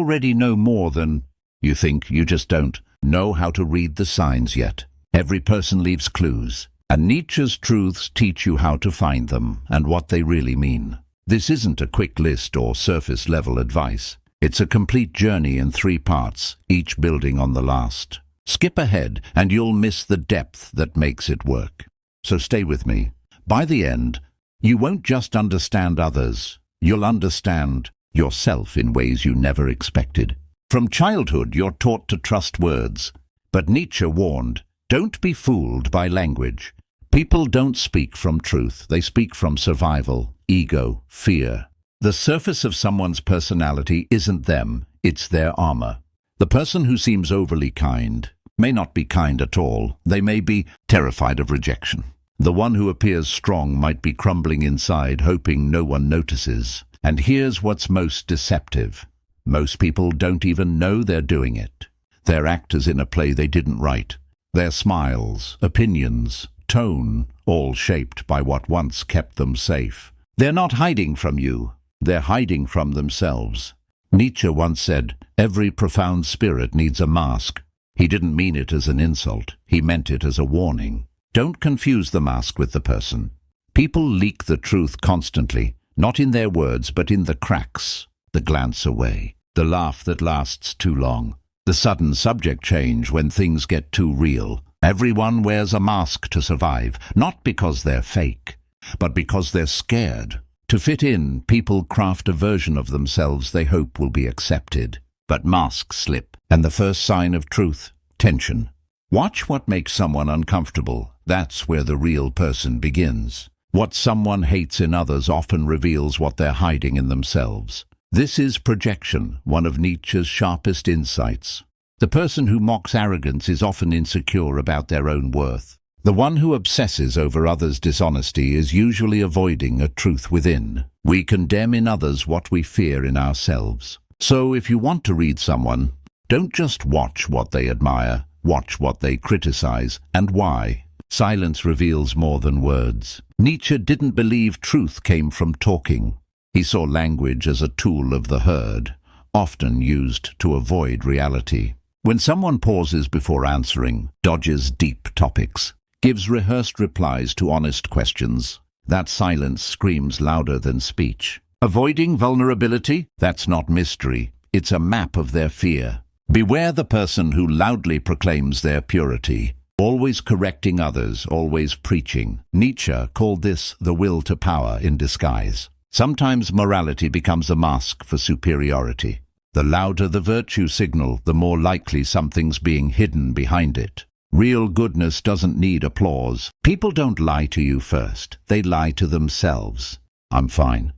already know more than you think. You just don't know how to read the signs yet. Every person leaves clues, and Nietzsche's truths teach you how to find them and what they really mean. This isn't a quick list or surface-level advice. It's a complete journey in 3 parts, each building on the last. Skip ahead, and you'll miss the depth that makes it work. So stay with me. By the end, you won't just understand others. You'll understand yourself in ways you never expected. From childhood, you're taught to trust words. But Nietzsche warned, don't be fooled by language. People don't speak from truth. They speak from survival, ego, fear. The surface of someone's personality isn't them, it's their armor. The person who seems overly kind may not be kind at all. They may be terrified of rejection. The one who appears strong might be crumbling inside, hoping no one notices. And here's what's most deceptive. Most people don't even know they're doing it. They're actors in a play they didn't write. Their smiles, opinions, tone, all shaped by what once kept them safe. They're not hiding from you. They're hiding from themselves. Nietzsche once said, every profound spirit needs a mask. He didn't mean it as an insult. He meant it as a warning. Don't confuse the mask with the person. People leak the truth constantly, not in their words, but in the cracks, the glance away, the laugh that lasts too long, the sudden subject change when things get too real. Everyone wears a mask to survive, not because they're fake, but because they're scared. To fit in, people craft a version of themselves they hope will be accepted. But masks slip, and the first sign of truth, tension. Watch what makes someone uncomfortable. That's where the real person begins. What someone hates in others often reveals what they're hiding in themselves. This is projection, one of Nietzsche's sharpest insights. The person who mocks arrogance is often insecure about their own worth. The one who obsesses over others' dishonesty is usually avoiding a truth within. We condemn in others what we fear in ourselves. So if you want to read someone, don't just watch what they admire, watch what they criticize and why. Silence reveals more than words. Nietzsche didn't believe truth came from talking. He saw language as a tool of the herd, often used to avoid reality. When someone pauses before answering, dodges deep topics, gives rehearsed replies to honest questions, that silence screams louder than speech. Avoiding vulnerability? That's not mystery. It's a map of their fear. Beware the person who loudly proclaims their purity, always correcting others, always preaching. Nietzsche called this the will to power in disguise. Sometimes morality becomes a mask for superiority. The louder the virtue signal, the more likely something's being hidden behind it. Real goodness doesn't need applause. People don't lie to you first. They lie to themselves. I'm fine.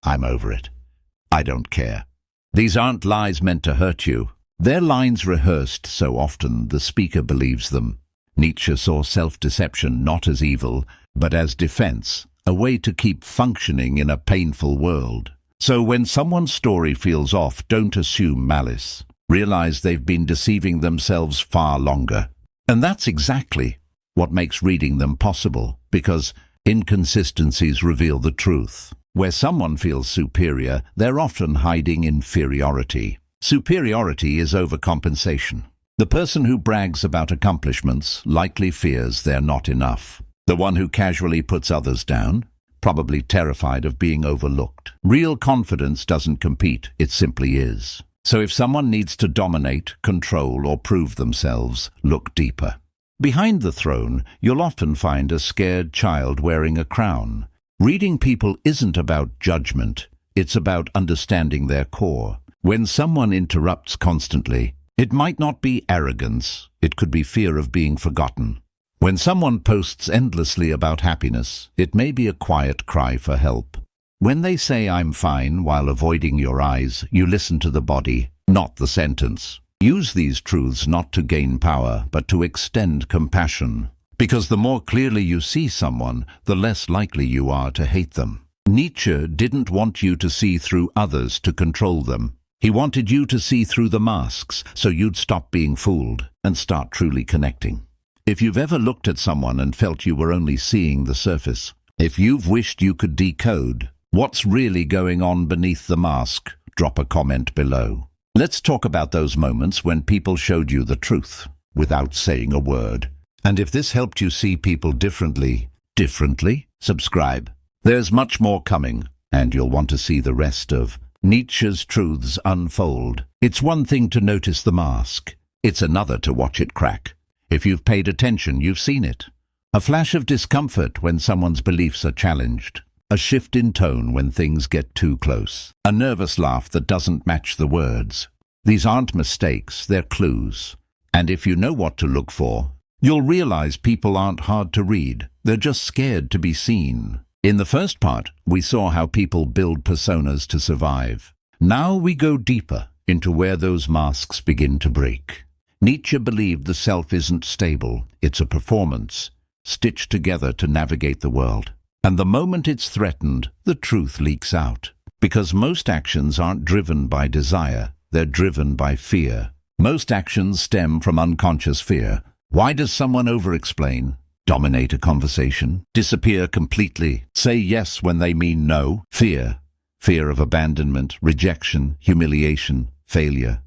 I'm over it. I don't care. These aren't lies meant to hurt you. They're lines rehearsed so often the speaker believes them. Nietzsche saw self-deception not as evil, but as defense, a way to keep functioning in a painful world. So when someone's story feels off, don't assume malice. Realize they've been deceiving themselves far longer. And that's exactly what makes reading them possible, because inconsistencies reveal the truth. Where someone feels superior, they're often hiding inferiority. Superiority is overcompensation. The person who brags about accomplishments likely fears they're not enough. The one who casually puts others down, probably terrified of being overlooked. Real confidence doesn't compete, it simply is. So if someone needs to dominate, control, or prove themselves, look deeper. Behind the throne, you'll often find a scared child wearing a crown. Reading people isn't about judgment, it's about understanding their core. When someone interrupts constantly, it might not be arrogance, it could be fear of being forgotten. When someone posts endlessly about happiness, it may be a quiet cry for help. When they say I'm fine while avoiding your eyes, you listen to the body, not the sentence. Use these truths not to gain power, but to extend compassion. Because the more clearly you see someone, the less likely you are to hate them. Nietzsche didn't want you to see through others to control them. He wanted you to see through the masks, so you'd stop being fooled and start truly connecting. If you've ever looked at someone and felt you were only seeing the surface, if you've wished you could decode what's really going on beneath the mask, drop a comment below. Let's talk about those moments when people showed you the truth without saying a word. And if this helped you see people differently, subscribe. There's much more coming, and you'll want to see the rest of Nietzsche's truths unfold. It's one thing to notice the mask. It's another to watch it crack. If you've paid attention, you've seen it. A flash of discomfort when someone's beliefs are challenged. A shift in tone when things get too close. A nervous laugh that doesn't match the words. These aren't mistakes, they're clues. And if you know what to look for, you'll realize people aren't hard to read. They're just scared to be seen. In the first part, we saw how people build personas to survive. Now we go deeper into where those masks begin to break. Nietzsche believed the self isn't stable, it's a performance, stitched together to navigate the world. And the moment it's threatened, the truth leaks out. Because most actions aren't driven by desire, they're driven by fear. Most actions stem from unconscious fear. Why does someone over-explain, dominate a conversation, disappear completely, say yes when they mean no? Fear. Fear of abandonment, rejection, humiliation, failure.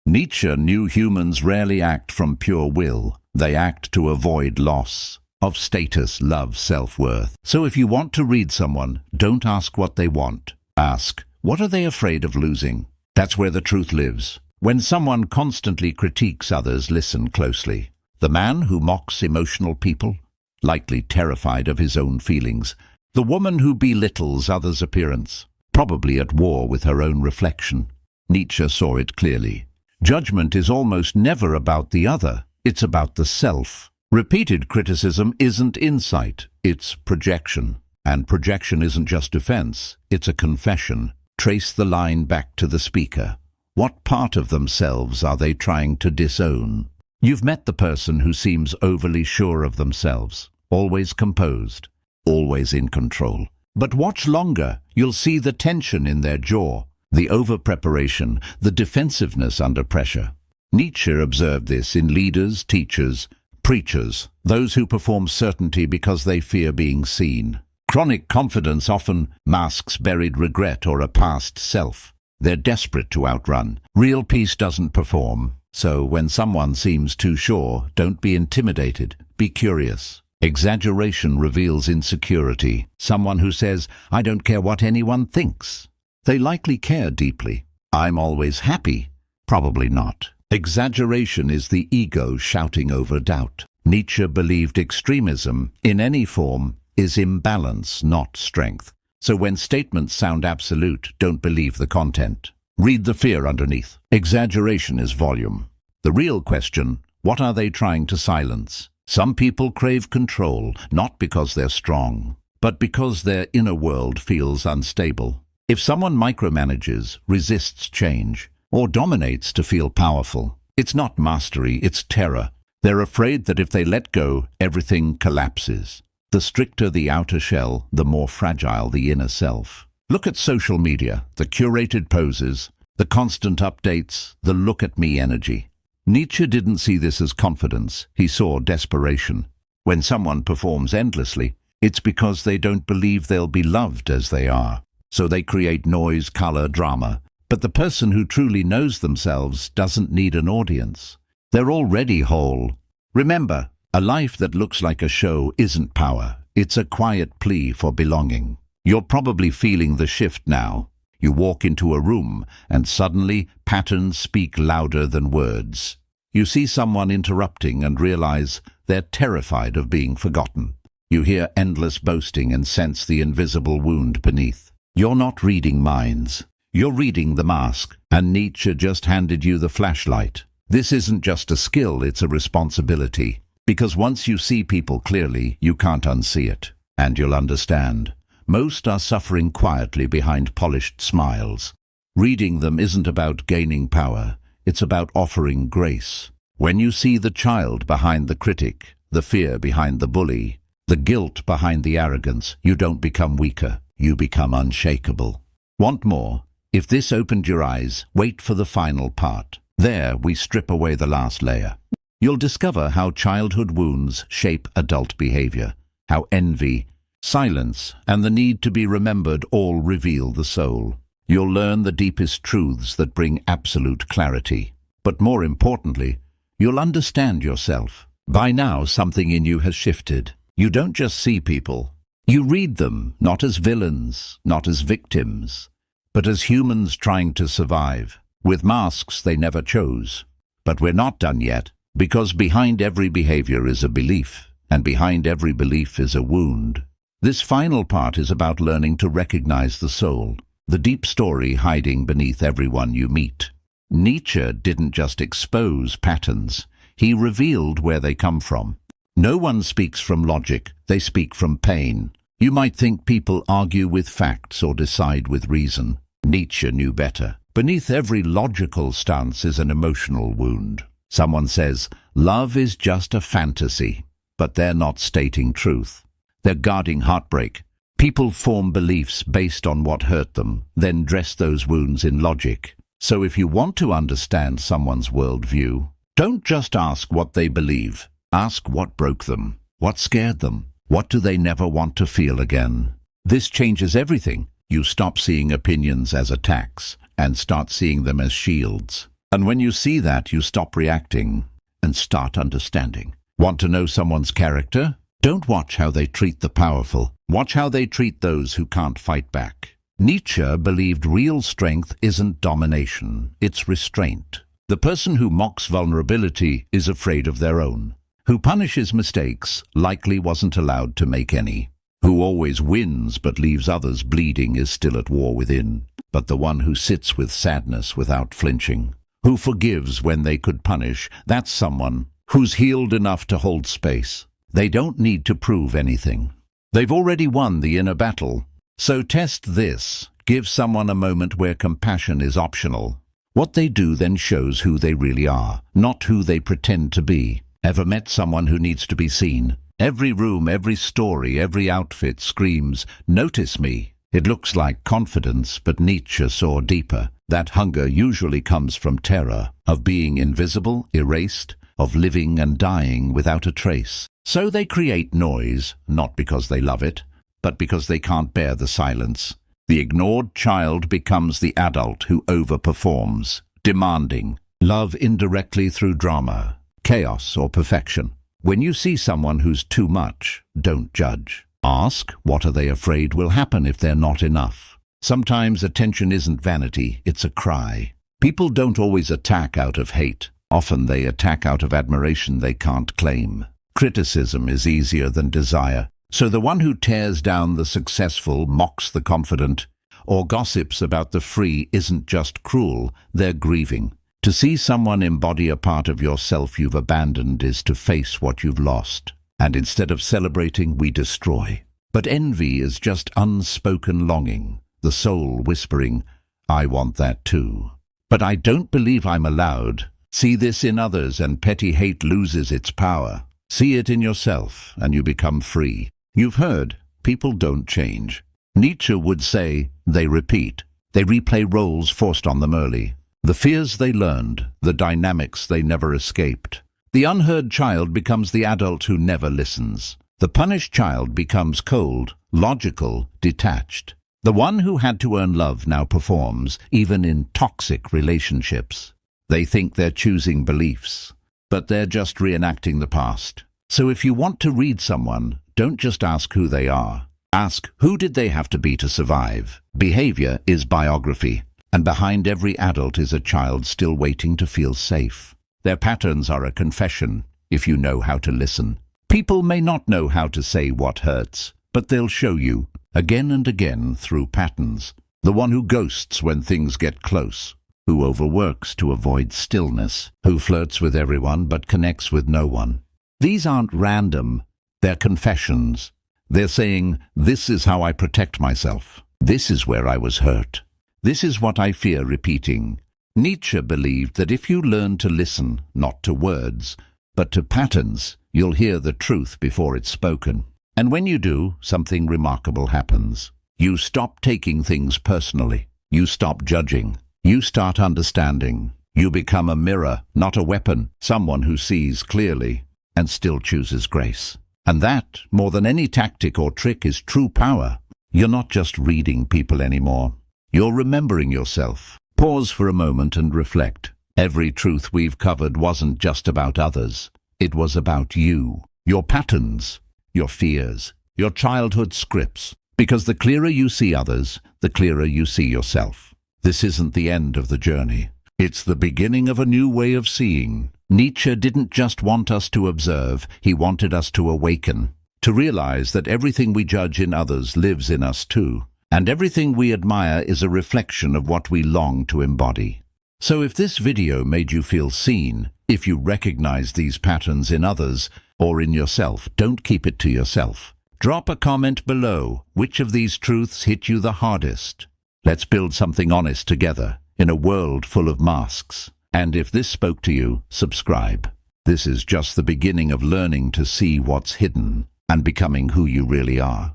Nietzsche knew humans rarely act from pure will. They act to avoid loss of status, love, self-worth. So if you want to read someone, don't ask what they want. Ask, what are they afraid of losing? That's where the truth lives. When someone constantly critiques others, listen closely. The man who mocks emotional people, likely terrified of his own feelings. The woman who belittles others' appearance, probably at war with her own reflection. Nietzsche saw it clearly. Judgment is almost never about the other. It's about the self. Repeated criticism isn't insight, it's projection. And projection isn't just defense, it's a confession. Trace the line back to the speaker. What part of themselves are they trying to disown? You've met the person who seems overly sure of themselves, always composed, always in control. But watch longer, you'll see the tension in their jaw, the over-preparation, the defensiveness under pressure. Nietzsche observed this in leaders, teachers, preachers, those who perform certainty because they fear being seen. Chronic confidence often masks buried regret or a past self. They're desperate to outrun. Real peace doesn't perform. So when someone seems too sure, don't be intimidated. Be curious. Exaggeration reveals insecurity. Someone who says, I don't care what anyone thinks. They likely care deeply. I'm always happy. Probably not. Exaggeration is the ego shouting over doubt. Nietzsche believed extremism, in any form, is imbalance, not strength. So when statements sound absolute, don't believe the content. Read the fear underneath. Exaggeration is volume. The real question, what are they trying to silence? Some people crave control, not because they're strong, but because their inner world feels unstable. If someone micromanages, resists change, or dominates to feel powerful, it's not mastery, it's terror. They're afraid that if they let go, everything collapses. The stricter the outer shell, the more fragile the inner self. Look at social media, the curated poses, the constant updates, the look-at-me energy. Nietzsche didn't see this as confidence, he saw desperation. When someone performs endlessly, it's because they don't believe they'll be loved as they are. So they create noise, color, drama. But the person who truly knows themselves doesn't need an audience. They're already whole. Remember, a life that looks like a show isn't power. It's a quiet plea for belonging. You're probably feeling the shift now. You walk into a room and suddenly patterns speak louder than words. You see someone interrupting and realize they're terrified of being forgotten. You hear endless boasting and sense the invisible wound beneath. You're not reading minds. You're reading the mask, and Nietzsche just handed you the flashlight. This isn't just a skill, it's a responsibility. Because once you see people clearly, you can't unsee it. And you'll understand. Most are suffering quietly behind polished smiles. Reading them isn't about gaining power, it's about offering grace. When you see the child behind the critic, the fear behind the bully, the guilt behind the arrogance, you don't become weaker, you become unshakable. Want more? If this opened your eyes, wait for the final part. There we strip away the last layer. You'll discover how childhood wounds shape adult behavior, how envy, silence, and the need to be remembered all reveal the soul. You'll learn the deepest truths that bring absolute clarity. But more importantly, you'll understand yourself. By now, something in you has shifted. You don't just see people. You read them, not as villains, not as victims, but as humans trying to survive, with masks they never chose. But we're not done yet, because behind every behavior is a belief, and behind every belief is a wound. This final part is about learning to recognize the soul, the deep story hiding beneath everyone you meet. Nietzsche didn't just expose patterns, he revealed where they come from. No one speaks from logic, they speak from pain. You might think people argue with facts or decide with reason. Nietzsche knew better. Beneath every logical stance is an emotional wound. Someone says, love is just a fantasy, but they're not stating truth. They're guarding heartbreak. People form beliefs based on what hurt them, then dress those wounds in logic. So if you want to understand someone's worldview, don't just ask what they believe. Ask what broke them, what scared them, what do they never want to feel again. This changes everything. You stop seeing opinions as attacks and start seeing them as shields. And when you see that, you stop reacting and start understanding. Want to know someone's character? Don't watch how they treat the powerful. Watch how they treat those who can't fight back. Nietzsche believed real strength isn't domination, it's restraint. The person who mocks vulnerability is afraid of their own. Who punishes mistakes likely wasn't allowed to make any. Who always wins but leaves others bleeding is still at war within. But the one who sits with sadness without flinching, who forgives when they could punish, that's someone who's healed enough to hold space. They don't need to prove anything. They've already won the inner battle. So test this. Give someone a moment where compassion is optional. What they do then shows who they really are, not who they pretend to be. Ever met someone who needs to be seen? Every room, every story, every outfit screams, "Notice me." It looks like confidence, but Nietzsche saw deeper. That hunger usually comes from terror, of being invisible, erased, of living and dying without a trace. So they create noise, not because they love it, but because they can't bear the silence. The ignored child becomes the adult who overperforms, demanding love indirectly through drama, chaos or perfection. When you see someone who's too much, don't judge. Ask, what are they afraid will happen if they're not enough? Sometimes attention isn't vanity, it's a cry. People don't always attack out of hate. Often they attack out of admiration they can't claim. Criticism is easier than desire. So the one who tears down the successful, mocks the confident, or gossips about the free isn't just cruel, they're grieving. To see someone embody a part of yourself you've abandoned is to face what you've lost. And instead of celebrating, we destroy. But envy is just unspoken longing, the soul whispering, I want that too. But I don't believe I'm allowed. See this in others and petty hate loses its power. See it in yourself and you become free. You've heard, people don't change. Nietzsche would say, they repeat. They replay roles forced on them early. The fears they learned, the dynamics they never escaped. The unheard child becomes the adult who never listens. The punished child becomes cold, logical, detached. The one who had to earn love now performs, even in toxic relationships. They think they're choosing beliefs, but they're just reenacting the past. So if you want to read someone, don't just ask who they are. Ask, who did they have to be to survive? Behavior is biography. And behind every adult is a child still waiting to feel safe. Their patterns are a confession, if you know how to listen. People may not know how to say what hurts, but they'll show you, again and again, through patterns. The one who ghosts when things get close, who overworks to avoid stillness, who flirts with everyone but connects with no one. These aren't random, they're confessions. They're saying, this is how I protect myself. This is where I was hurt. This is what I fear repeating. Nietzsche believed that if you learn to listen, not to words, but to patterns, you'll hear the truth before it's spoken. And when you do, something remarkable happens. You stop taking things personally. You stop judging. You start understanding. You become a mirror, not a weapon, someone who sees clearly and still chooses grace. And that, more than any tactic or trick, is true power. You're not just reading people anymore. You're remembering yourself. Pause for a moment and reflect. Every truth we've covered wasn't just about others. It was about you, your patterns, your fears, your childhood scripts. Because the clearer you see others, the clearer you see yourself. This isn't the end of the journey. It's the beginning of a new way of seeing. Nietzsche didn't just want us to observe, he wanted us to awaken, to realize that everything we judge in others lives in us too, and everything we admire is a reflection of what we long to embody. So if this video made you feel seen, if you recognize these patterns in others or in yourself, don't keep it to yourself. Drop a comment below. Which of these truths hit you the hardest? Let's build something honest together in a world full of masks. And if this spoke to you, subscribe. This is just the beginning of learning to see what's hidden and becoming who you really are.